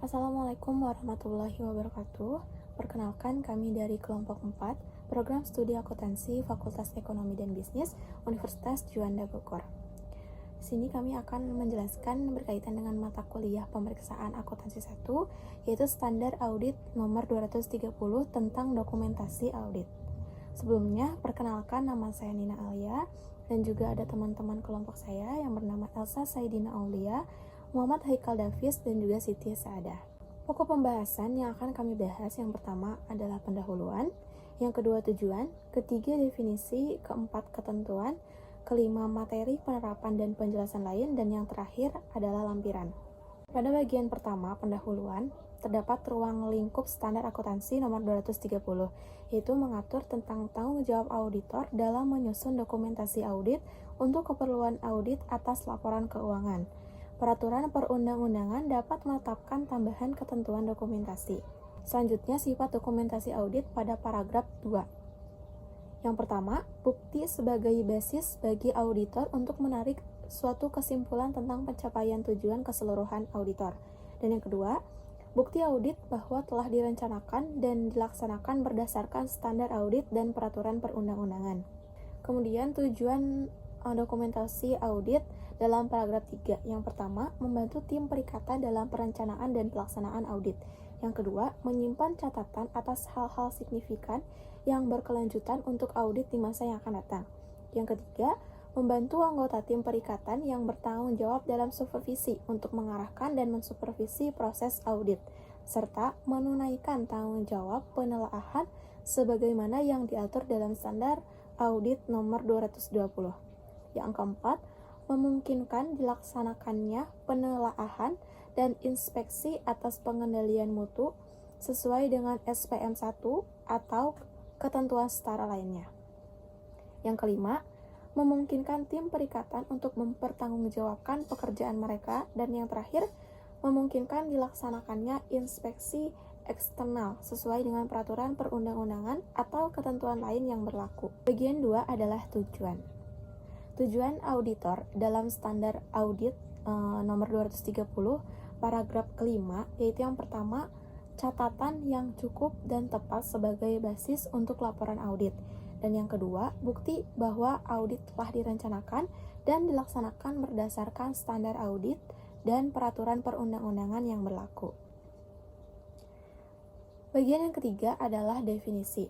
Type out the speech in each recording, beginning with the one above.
Assalamualaikum warahmatullahi wabarakatuh. Perkenalkan, kami dari kelompok 4, Program Studi Akuntansi Fakultas Ekonomi dan Bisnis Universitas Juanda Bogor. Di sini kami akan menjelaskan berkaitan dengan mata kuliah pemeriksaan akuntansi 1, yaitu Standar Audit nomor 230 tentang dokumentasi audit. Sebelumnya, perkenalkan, nama saya Nina Alia, dan juga ada teman-teman kelompok saya yang bernama Elsa Saidina Aulia, Muhammad Haikal Davis, dan juga Siti Saadah. Pokok pembahasan yang akan kami bahas yang pertama adalah pendahuluan, yang kedua tujuan, ketiga definisi, keempat ketentuan, kelima materi penerapan dan penjelasan lain, dan yang terakhir adalah lampiran. Pada bagian pertama, pendahuluan, terdapat ruang lingkup standar akuntansi nomor 230, yaitu mengatur tentang tanggung jawab auditor dalam menyusun dokumentasi audit untuk keperluan audit atas laporan keuangan. Peraturan perundang-undangan dapat menetapkan tambahan ketentuan dokumentasi. Selanjutnya, sifat dokumentasi audit pada paragraf 2. Yang pertama, bukti sebagai basis bagi auditor untuk menarik suatu kesimpulan tentang pencapaian tujuan keseluruhan auditor. Dan yang kedua, bukti audit bahwa telah direncanakan dan dilaksanakan berdasarkan standar audit dan peraturan perundang-undangan. Kemudian tujuan dokumentasi audit dalam paragraf 3. Yang pertama, membantu tim perikatan dalam perencanaan dan pelaksanaan audit. Yang kedua, menyimpan catatan atas hal-hal signifikan yang berkelanjutan untuk audit di masa yang akan datang. Yang ketiga, membantu anggota tim perikatan yang bertanggung jawab dalam supervisi untuk mengarahkan dan mensupervisi proses audit, serta menunaikan tanggung jawab penelaahan sebagaimana yang diatur dalam standar audit nomor 220. Yang keempat, memungkinkan dilaksanakannya penelaahan dan inspeksi atas pengendalian mutu sesuai dengan SPM 1 atau ketentuan setara lainnya. Yang kelima, memungkinkan tim perikatan untuk mempertanggungjawabkan pekerjaan mereka, dan yang terakhir, memungkinkan dilaksanakannya inspeksi eksternal sesuai dengan peraturan perundang-undangan atau ketentuan lain yang berlaku. Bagian 2 adalah tujuan. Tujuan auditor dalam standar audit nomor 230 paragraf kelima, yaitu yang pertama, catatan yang cukup dan tepat sebagai basis untuk laporan audit. Dan yang kedua, bukti bahwa audit telah direncanakan dan dilaksanakan berdasarkan standar audit dan peraturan perundang-undangan yang berlaku. Bagian yang ketiga adalah definisi.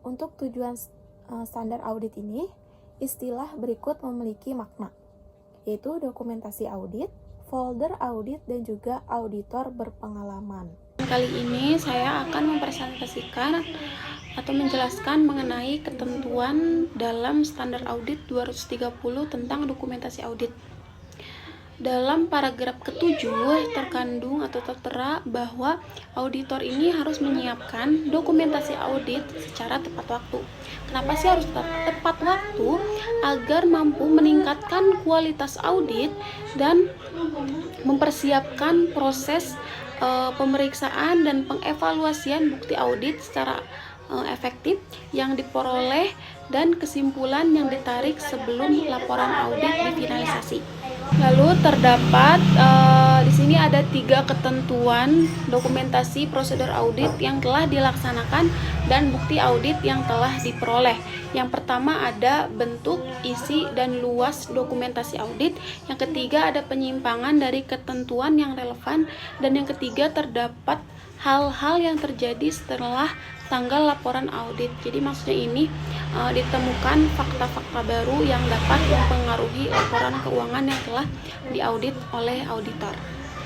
Untuk tujuan standar audit ini, istilah berikut memiliki makna, yaitu dokumentasi audit, folder audit, dan juga auditor berpengalaman. Kali ini saya akan mempresentasikan atau menjelaskan mengenai ketentuan dalam standar audit 230 tentang dokumentasi audit. Dalam paragraf ke-7 terkandung atau tertera bahwa auditor ini harus menyiapkan dokumentasi audit secara tepat waktu. Kenapa sih harus tepat waktu? Agar mampu meningkatkan kualitas audit dan mempersiapkan proses pemeriksaan dan pengevaluasian bukti audit secara efektif yang diperoleh dan kesimpulan yang ditarik sebelum laporan audit difinalisasi. Lalu terdapat di sini ada 3 ketentuan dokumentasi prosedur audit yang telah dilaksanakan dan bukti audit yang telah diperoleh. Yang pertama ada bentuk, isi, dan luas dokumentasi audit. Yang ketiga ada penyimpangan dari ketentuan yang relevan, dan yang ketiga terdapat hal-hal yang terjadi setelah tanggal laporan audit. Jadi maksudnya ini ditemukan fakta-fakta baru yang dapat mempengaruhi laporan keuangan yang telah diaudit oleh auditor.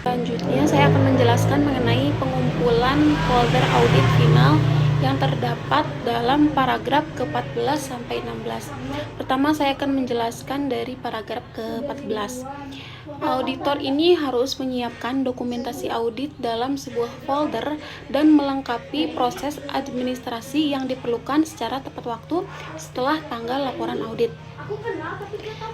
Selanjutnya saya akan menjelaskan mengenai pengumpulan folder audit final yang terdapat dalam paragraf ke-14 sampai 16. Pertama saya akan menjelaskan dari paragraf ke-14. Auditor ini harus menyiapkan dokumentasi audit dalam sebuah folder dan melengkapi proses administrasi yang diperlukan secara tepat waktu setelah tanggal laporan audit.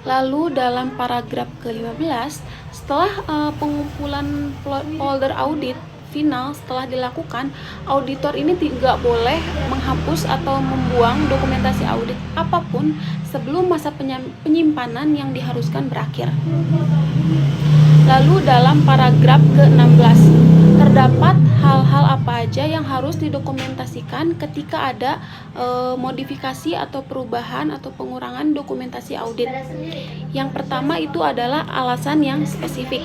Lalu dalam paragraf ke-15, setelah pengumpulan folder audit final setelah dilakukan, auditor ini tidak boleh menghapus atau membuang dokumentasi audit apapun sebelum masa penyimpanan yang diharuskan berakhir. Lalu dalam paragraf ke-16 terdapat hal-hal apa aja yang harus didokumentasikan ketika ada modifikasi atau perubahan atau pengurangan dokumentasi audit. Yang pertama itu adalah alasan yang spesifik.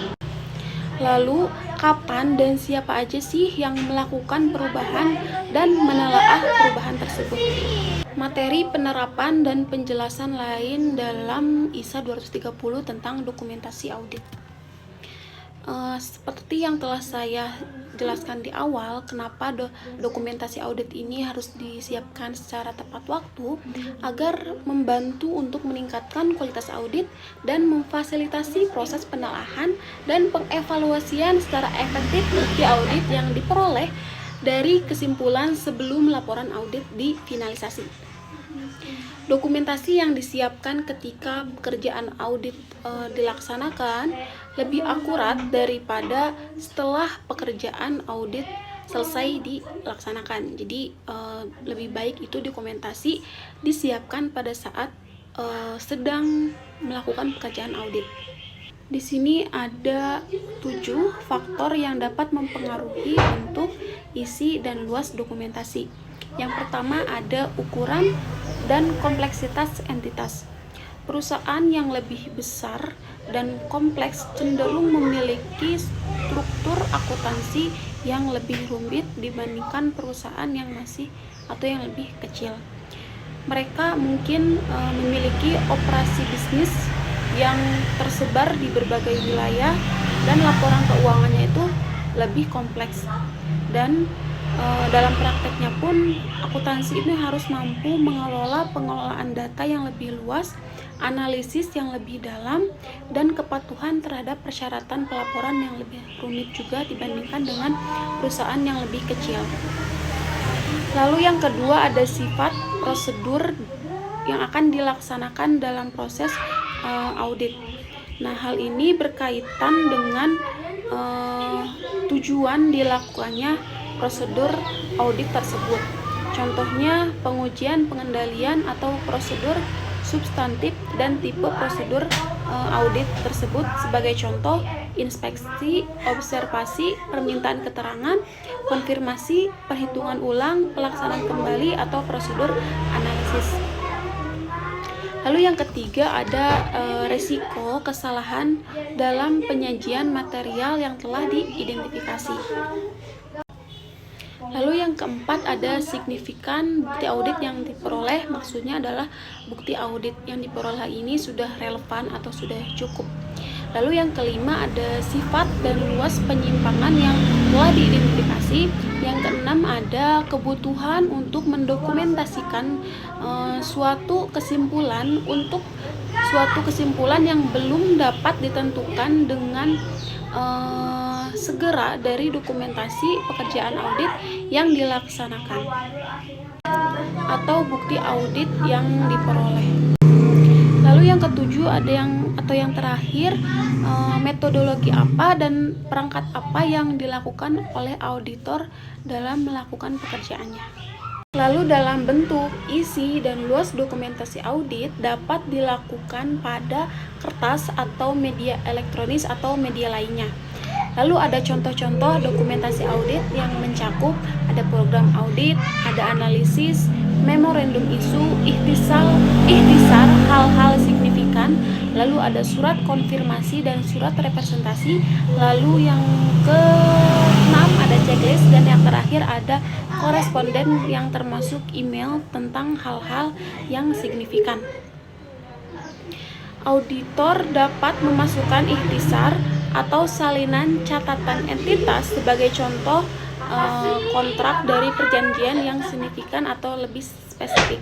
Lalu kapan dan siapa aja sih yang melakukan perubahan dan menelaah perubahan tersebut. Materi penerapan dan penjelasan lain dalam ISA 230 tentang dokumentasi audit. Seperti yang telah saya jelaskan di awal, kenapa dokumentasi audit ini harus disiapkan secara tepat waktu agar membantu untuk meningkatkan kualitas audit dan memfasilitasi proses penelaahan dan pengevaluasian secara efektif bukti audit yang diperoleh dari kesimpulan sebelum laporan audit difinalisasi. Dokumentasi yang disiapkan ketika pekerjaan audit dilaksanakan lebih akurat daripada setelah pekerjaan audit selesai dilaksanakan. Jadi lebih baik itu dokumentasi disiapkan pada saat sedang melakukan pekerjaan audit. Di sini ada 7 faktor yang dapat mempengaruhi bentuk, isi, dan luas dokumentasi. Yang pertama ada ukuran dan kompleksitas entitas. Perusahaan yang lebih besar dan kompleks cenderung memiliki struktur akuntansi yang lebih rumit dibandingkan perusahaan yang masih atau yang lebih kecil. Mereka mungkin memiliki operasi bisnis yang tersebar di berbagai wilayah dan laporan keuangannya itu lebih kompleks, dan dalam prakteknya pun akuntansi ini harus mampu mengelola pengelolaan data yang lebih luas, analisis yang lebih dalam, dan kepatuhan terhadap persyaratan pelaporan yang lebih rumit juga dibandingkan dengan perusahaan yang lebih kecil. Lalu yang kedua ada sifat prosedur yang akan dilaksanakan dalam proses audit. Nah, hal ini berkaitan dengan tujuan dilakukannya prosedur audit tersebut. Contohnya pengujian pengendalian atau prosedur substantif dan tipe prosedur audit tersebut. Sebagai contoh, inspeksi, observasi, permintaan keterangan, konfirmasi, perhitungan ulang, pelaksanaan kembali, atau prosedur analisis. Lalu yang ketiga ada resiko kesalahan dalam penyajian material yang telah diidentifikasi. Lalu yang keempat ada signifikan bukti audit yang diperoleh, maksudnya adalah bukti audit yang diperoleh ini sudah relevan atau sudah cukup. Lalu yang kelima ada sifat dan luas penyimpangan yang telah diidentifikasi. Yang keenam ada kebutuhan untuk mendokumentasikan suatu kesimpulan yang belum dapat ditentukan dengan segera dari dokumentasi pekerjaan audit yang dilaksanakan atau bukti audit yang diperoleh. Lalu yang ketujuh ada yang terakhir, metodologi apa dan perangkat apa yang dilakukan oleh auditor dalam melakukan pekerjaannya. Lalu dalam bentuk, isi, dan luas dokumentasi audit dapat dilakukan pada kertas atau media elektronis atau media lainnya. Lalu ada contoh-contoh dokumentasi audit yang mencakup ada program audit, ada analisis, memorandum isu, ikhtisar hal-hal signifikan, lalu ada surat konfirmasi dan surat representasi, lalu yang ke-6 ada checklist, dan yang terakhir ada koresponden yang termasuk email tentang hal-hal yang signifikan. Auditor dapat memasukkan ikhtisar atau salinan catatan entitas sebagai contoh kontrak dari perjanjian yang signifikan atau lebih spesifik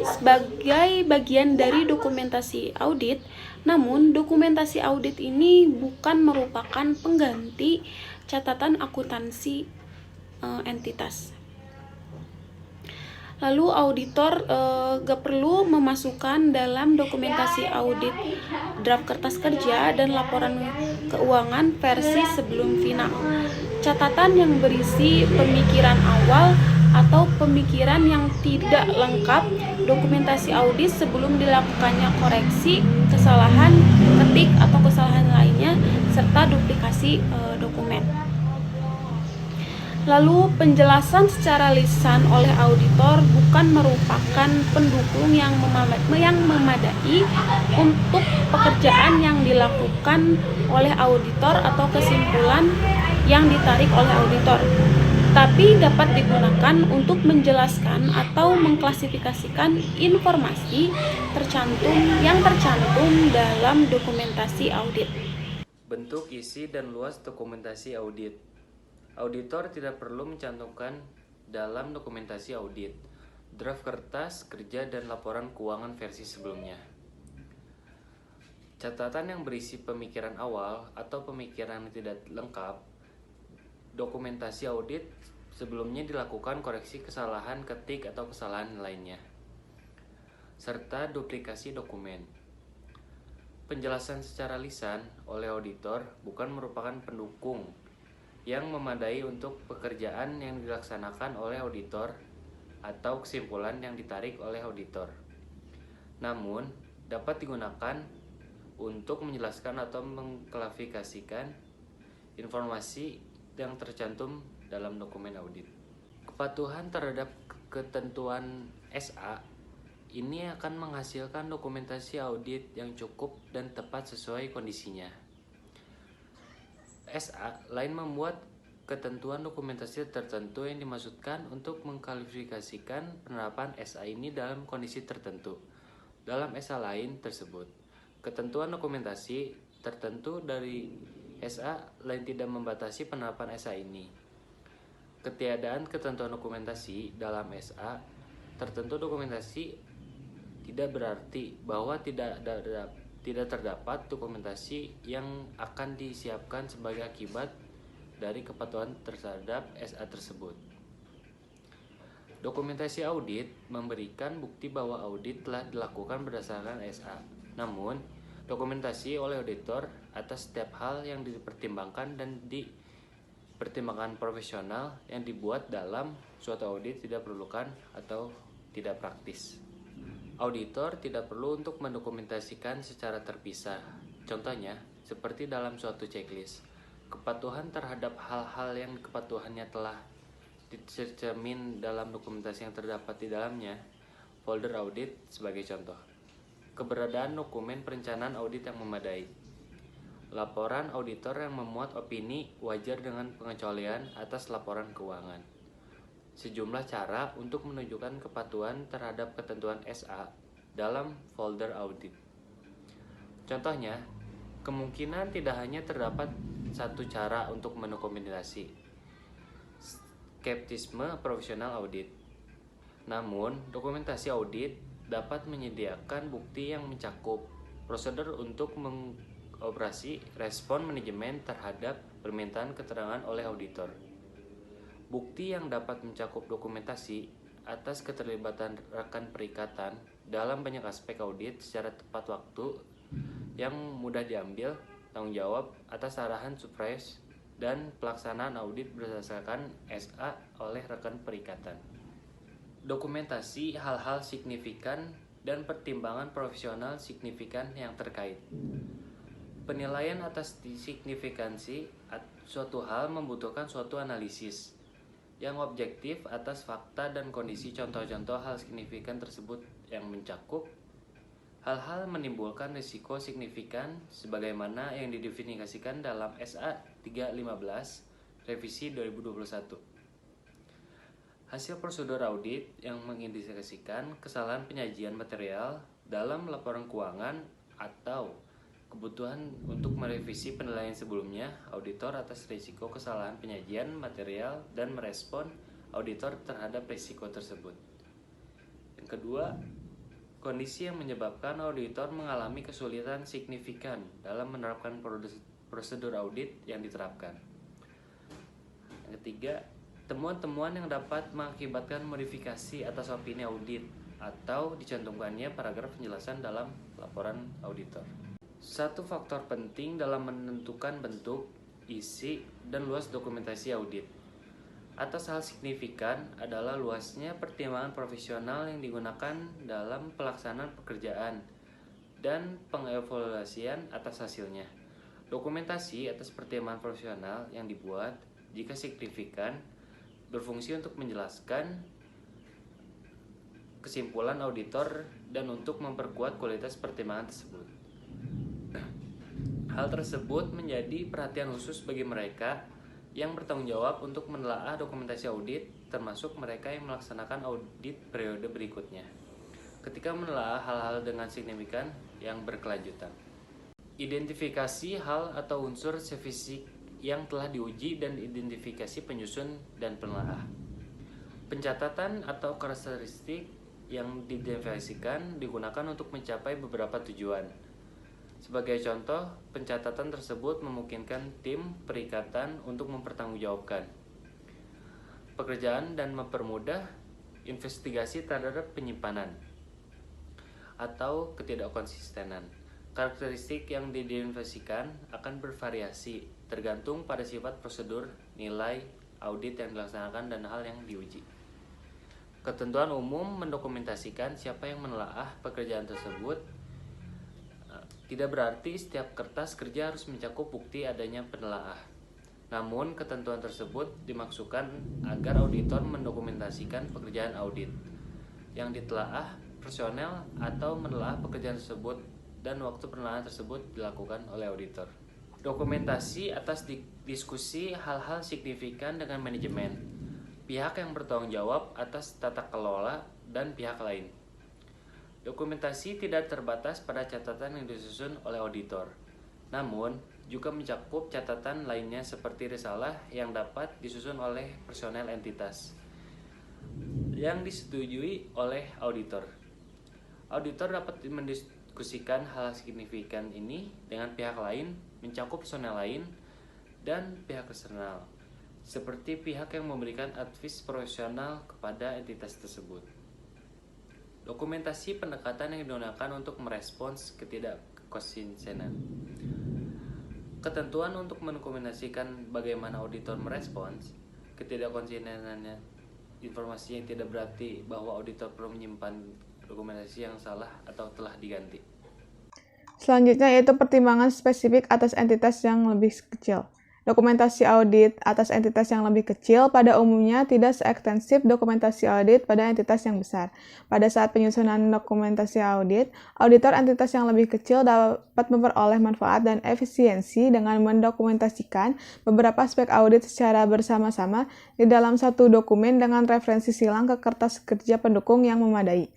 sebagai bagian dari dokumentasi audit. Namun dokumentasi audit ini bukan merupakan pengganti catatan akuntansi entitas. Lalu auditor gak perlu memasukkan dalam dokumentasi audit draft kertas kerja dan laporan keuangan versi sebelum final catatan yang berisi pemikiran awal atau pemikiran yang tidak lengkap, dokumentasi audit sebelum dilakukannya koreksi, kesalahan ketik atau kesalahan lainnya, serta duplikasi dokumen. Lalu penjelasan secara lisan oleh auditor bukan merupakan pendukung yang memadai untuk pekerjaan yang dilakukan oleh auditor atau kesimpulan yang ditarik oleh auditor, tapi dapat digunakan untuk menjelaskan atau mengklasifikasikan informasi yang tercantum dalam dokumentasi audit. Bentuk, isi, dan luas dokumentasi audit. Auditor tidak perlu mencantumkan dalam dokumentasi audit, draft kertas kerja dan laporan keuangan versi sebelumnya. Catatan yang berisi pemikiran awal atau pemikiran yang tidak lengkap. Dokumentasi audit sebelumnya dilakukan koreksi kesalahan ketik atau kesalahan lainnya, serta duplikasi dokumen. Penjelasan secara lisan oleh auditor bukan merupakan pendukung yang memadai untuk pekerjaan yang dilaksanakan oleh auditor atau kesimpulan yang ditarik oleh auditor, namun dapat digunakan untuk menjelaskan atau mengklasifikasikan informasi yang tercantum dalam dokumen audit. Kepatuhan terhadap ketentuan SA ini akan menghasilkan dokumentasi audit yang cukup dan tepat sesuai kondisinya. SA lain membuat ketentuan dokumentasi tertentu yang dimaksudkan untuk mengklasifikasikan penerapan SA ini dalam kondisi tertentu. Dalam SA lain tersebut, ketentuan dokumentasi tertentu dari SA lain tidak membatasi penerapan SA ini. Ketiadaan ketentuan dokumentasi dalam SA tertentu dokumentasi tidak berarti bahwa tidak terdapat dokumentasi yang akan disiapkan sebagai akibat dari kepatuhan terhadap SA tersebut. Dokumentasi audit memberikan bukti bahwa audit telah dilakukan berdasarkan SA. Namun, dokumentasi oleh auditor atas setiap hal yang dipertimbangkan dan dipertimbangkan profesional yang dibuat dalam suatu audit tidak perlukan atau tidak praktis. Auditor tidak perlu untuk mendokumentasikan secara terpisah. Contohnya, seperti dalam suatu checklist, kepatuhan terhadap hal-hal yang kepatuhannya telah dicermin dalam dokumentasi yang terdapat di dalamnya, folder audit sebagai contoh. Keberadaan dokumen perencanaan audit yang memadai. Laporan auditor yang memuat opini wajar dengan pengecualian atas laporan keuangan. Sejumlah cara untuk menunjukkan kepatuhan terhadap ketentuan SA dalam folder audit. Contohnya, kemungkinan tidak hanya terdapat satu cara untuk mendokumentasi skeptisme profesional audit. Namun, dokumentasi audit dapat menyediakan bukti yang mencakup prosedur untuk mengoperasi respon manajemen terhadap permintaan keterangan oleh auditor. Bukti yang dapat mencakup dokumentasi atas keterlibatan rekan perikatan dalam banyak aspek audit secara tepat waktu yang mudah diambil tanggung jawab atas arahan supervise dan pelaksanaan audit berdasarkan SA oleh rekan perikatan. Dokumentasi hal-hal signifikan dan pertimbangan profesional signifikan yang terkait. Penilaian atas signifikansi suatu hal membutuhkan suatu analisis yang objektif atas fakta dan kondisi contoh-contoh hal signifikan tersebut yang mencakup hal-hal menimbulkan risiko signifikan sebagaimana yang didefinisikan dalam SA 315 revisi 2021. Hasil prosedur audit yang mengindikasikan kesalahan penyajian material dalam laporan keuangan atau kebutuhan untuk merevisi penilaian sebelumnya auditor atas risiko kesalahan penyajian material dan merespon auditor terhadap risiko tersebut. Yang kedua, kondisi yang menyebabkan auditor mengalami kesulitan signifikan dalam menerapkan prosedur audit yang diterapkan. Yang ketiga, temuan-temuan yang dapat mengakibatkan modifikasi atas opini audit atau dicantumkannya paragraf penjelasan dalam laporan auditor. Satu faktor penting dalam menentukan bentuk, isi, dan luas dokumentasi audit atas hal signifikan adalah luasnya pertimbangan profesional yang digunakan dalam pelaksanaan pekerjaan dan pengevaluasian atas hasilnya. Dokumentasi atas pertimbangan profesional yang dibuat, jika signifikan, berfungsi untuk menjelaskan kesimpulan auditor dan untuk memperkuat kualitas pertimbangan tersebut. Hal tersebut menjadi perhatian khusus bagi mereka yang bertanggung jawab untuk menelaah dokumentasi audit, termasuk mereka yang melaksanakan audit periode berikutnya, ketika menelaah hal-hal dengan signifikan yang berkelanjutan. Identifikasi hal atau unsur fisik yang telah diuji dan identifikasi penyusun dan penelaah. Pencatatan atau karakteristik yang didefinisikan digunakan untuk mencapai beberapa tujuan. Sebagai contoh, pencatatan tersebut memungkinkan tim perikatan untuk mempertanggungjawabkan pekerjaan dan mempermudah investigasi terhadap penyimpanan atau ketidakkonsistenan. Karakteristik yang diidentifikasikan akan bervariasi tergantung pada sifat prosedur, nilai, audit yang dilaksanakan, dan hal yang diuji. Ketentuan umum mendokumentasikan siapa yang menelaah pekerjaan tersebut. Tidak berarti setiap kertas kerja harus mencakup bukti adanya penelaah. Namun, ketentuan tersebut dimaksudkan agar auditor mendokumentasikan pekerjaan audit yang ditelaah personel atau menelaah pekerjaan tersebut dan waktu penelaahan tersebut dilakukan oleh auditor. Dokumentasi atas diskusi hal-hal signifikan dengan manajemen, pihak yang bertanggung jawab atas tata kelola, dan pihak lain. Dokumentasi tidak terbatas pada catatan yang disusun oleh auditor, namun juga mencakup catatan lainnya seperti risalah yang dapat disusun oleh personel entitas yang disetujui oleh auditor. Auditor dapat mendiskusikan hal signifikan ini dengan pihak lain, mencakup personel lain, dan pihak eksternal, seperti pihak yang memberikan advice profesional kepada entitas tersebut. Dokumentasi pendekatan yang digunakan untuk merespons ketidakkonsistenan. Ketentuan untuk mendokumentasikan bagaimana auditor merespons ketidakkonsistenannya informasi yang tidak berarti bahwa auditor perlu menyimpan dokumentasi yang salah atau telah diganti. Selanjutnya yaitu pertimbangan spesifik atas entitas yang lebih kecil. Dokumentasi audit atas entitas yang lebih kecil pada umumnya tidak seekstensif dokumentasi audit pada entitas yang besar. Pada saat penyusunan dokumentasi audit, auditor entitas yang lebih kecil dapat memperoleh manfaat dan efisiensi dengan mendokumentasikan beberapa aspek audit secara bersama-sama di dalam satu dokumen dengan referensi silang ke kertas kerja pendukung yang memadai.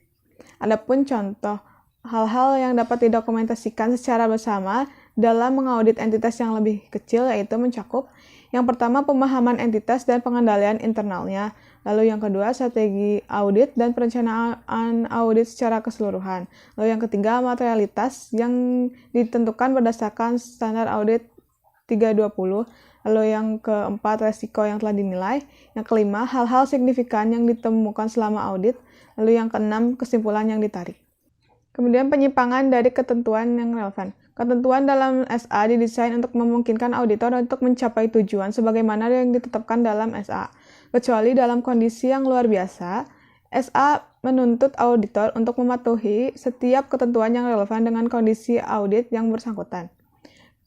Adapun contoh hal-hal yang dapat didokumentasikan secara bersama dalam mengaudit entitas yang lebih kecil yaitu mencakup yang pertama pemahaman entitas dan pengendalian internalnya, lalu yang kedua strategi audit dan perencanaan audit secara keseluruhan, lalu yang ketiga materialitas yang ditentukan berdasarkan standar audit 320, lalu yang keempat resiko yang telah dinilai, yang kelima hal-hal signifikan yang ditemukan selama audit, lalu yang keenam kesimpulan yang ditarik. Kemudian penyimpangan dari ketentuan yang relevan. Ketentuan dalam SA didesain untuk memungkinkan auditor untuk mencapai tujuan sebagaimana yang ditetapkan dalam SA. Kecuali dalam kondisi yang luar biasa, SA menuntut auditor untuk mematuhi setiap ketentuan yang relevan dengan kondisi audit yang bersangkutan.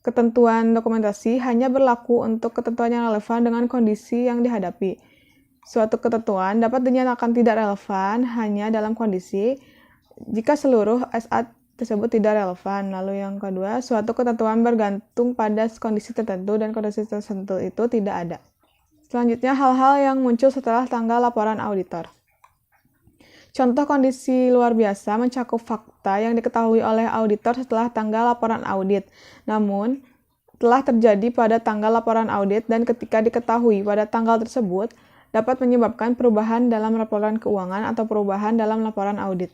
Ketentuan dokumentasi hanya berlaku untuk ketentuan yang relevan dengan kondisi yang dihadapi. Suatu ketentuan dapat dinyatakan tidak relevan hanya dalam kondisi jika seluruh SA tersebut tidak relevan. Lalu yang kedua, suatu ketentuan bergantung pada kondisi tertentu dan kondisi tertentu itu tidak ada. Selanjutnya, hal-hal yang muncul setelah tanggal laporan auditor. Contoh kondisi luar biasa mencakup fakta yang diketahui oleh auditor setelah tanggal laporan audit, namun telah terjadi pada tanggal laporan audit dan ketika diketahui pada tanggal tersebut dapat menyebabkan perubahan dalam laporan keuangan atau perubahan dalam laporan audit.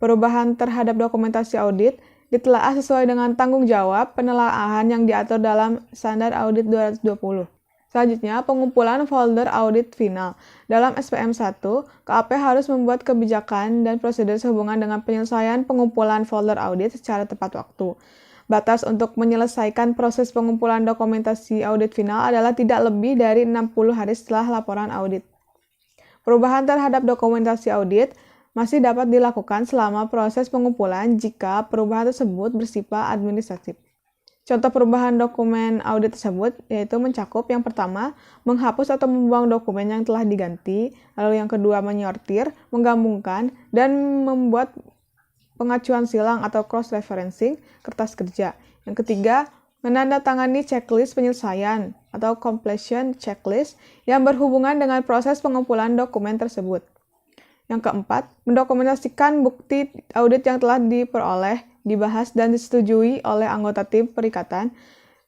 Perubahan terhadap dokumentasi audit ditelaah sesuai dengan tanggung jawab penelaahan yang diatur dalam Standar Audit 220. Selanjutnya, pengumpulan folder audit final. Dalam SPM 1, KAP harus membuat kebijakan dan prosedur sehubungan dengan penyelesaian pengumpulan folder audit secara tepat waktu. Batas untuk menyelesaikan proses pengumpulan dokumentasi audit final adalah tidak lebih dari 60 hari setelah laporan audit. Perubahan terhadap dokumentasi audit masih dapat dilakukan selama proses pengumpulan jika perubahan tersebut bersifat administratif. Contoh perubahan dokumen audit tersebut yaitu mencakup yang pertama, menghapus atau membuang dokumen yang telah diganti, lalu yang kedua menyortir, menggabungkan, dan membuat pengacuan silang atau cross-referencing kertas kerja. Yang ketiga, menandatangani checklist penyelesaian atau completion checklist yang berhubungan dengan proses pengumpulan dokumen tersebut. Yang keempat, mendokumentasikan bukti audit yang telah diperoleh, dibahas, dan disetujui oleh anggota tim perikatan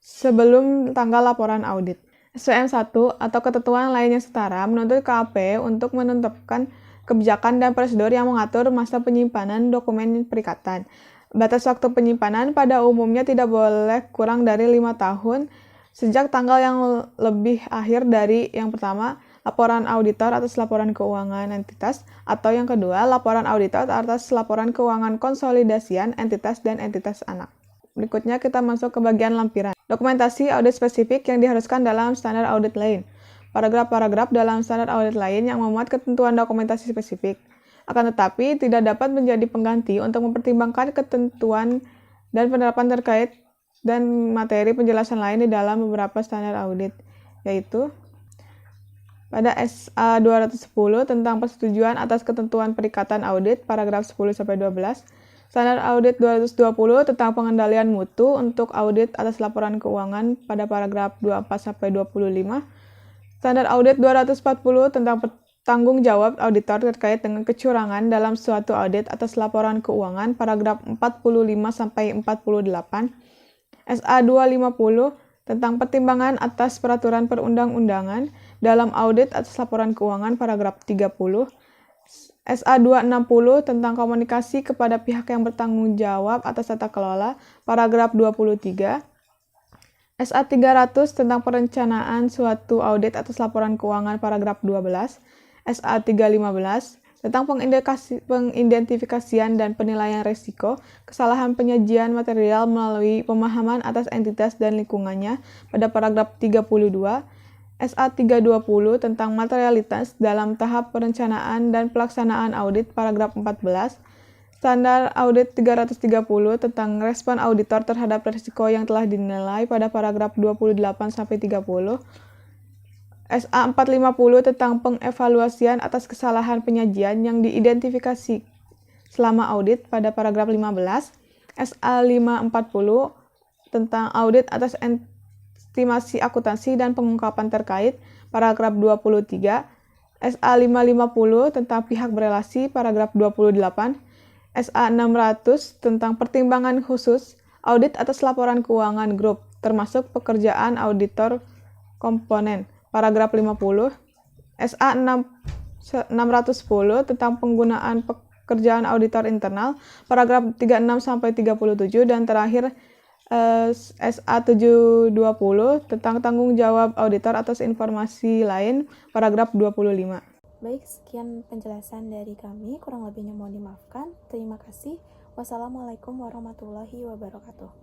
sebelum tanggal laporan audit. SPM 1 atau ketentuan lainnya setara menuntut KAP untuk menetapkan kebijakan dan prosedur yang mengatur masa penyimpanan dokumen perikatan. Batas waktu penyimpanan pada umumnya tidak boleh kurang dari 5 tahun sejak tanggal yang lebih akhir dari yang pertama, laporan auditor atas laporan keuangan entitas, atau yang kedua, laporan auditor atas laporan keuangan konsolidasian entitas dan entitas anak. Berikutnya kita masuk ke bagian lampiran. Dokumentasi audit spesifik yang diharuskan dalam standar audit lain. Paragraf-paragraf dalam standar audit lain yang memuat ketentuan dokumentasi spesifik. Akan tetapi, tidak dapat menjadi pengganti untuk mempertimbangkan ketentuan dan penerapan terkait dan materi penjelasan lain di dalam beberapa standar audit, yaitu pada SA 210 tentang persetujuan atas ketentuan perikatan audit, paragraf 10-12, standar audit 220 tentang pengendalian mutu untuk audit atas laporan keuangan pada paragraf 24-25, standar audit 240 tentang tanggung jawab auditor terkait dengan kecurangan dalam suatu audit atas laporan keuangan, paragraf 45-48, SA 250 tentang pertimbangan atas peraturan perundang-undangan dalam audit atas laporan keuangan, paragraf 30, SA 260 tentang komunikasi kepada pihak yang bertanggung jawab atas tata kelola, paragraf 23, SA 300 tentang perencanaan suatu audit atas laporan keuangan, paragraf 12, SA 315 tentang pengidentifikasian dan penilaian risiko kesalahan penyajian material melalui pemahaman atas entitas dan lingkungannya pada paragraf 32, SA 320 tentang materialitas dalam tahap perencanaan dan pelaksanaan audit, paragraf 14, standar audit 330 tentang respon auditor terhadap risiko yang telah dinilai pada paragraf 28-30, SA 450 tentang pengevaluasian atas kesalahan penyajian yang diidentifikasi selama audit pada paragraf 15, SA 540 tentang audit atas estimasi akuntansi dan pengungkapan terkait, paragraf 23, SA 550 tentang pihak berelasi, paragraf 28, SA 600 tentang pertimbangan khusus audit atas laporan keuangan grup, termasuk pekerjaan auditor komponen, paragraf 50, SA 610 tentang penggunaan pekerjaan auditor internal, paragraf 36-37, dan terakhir SA 720 tentang tanggung jawab auditor atas informasi lain, paragraf 25. Baik, sekian penjelasan dari kami, kurang lebihnya mohon dimaafkan. Terima kasih. Wassalamualaikum warahmatullahi wabarakatuh.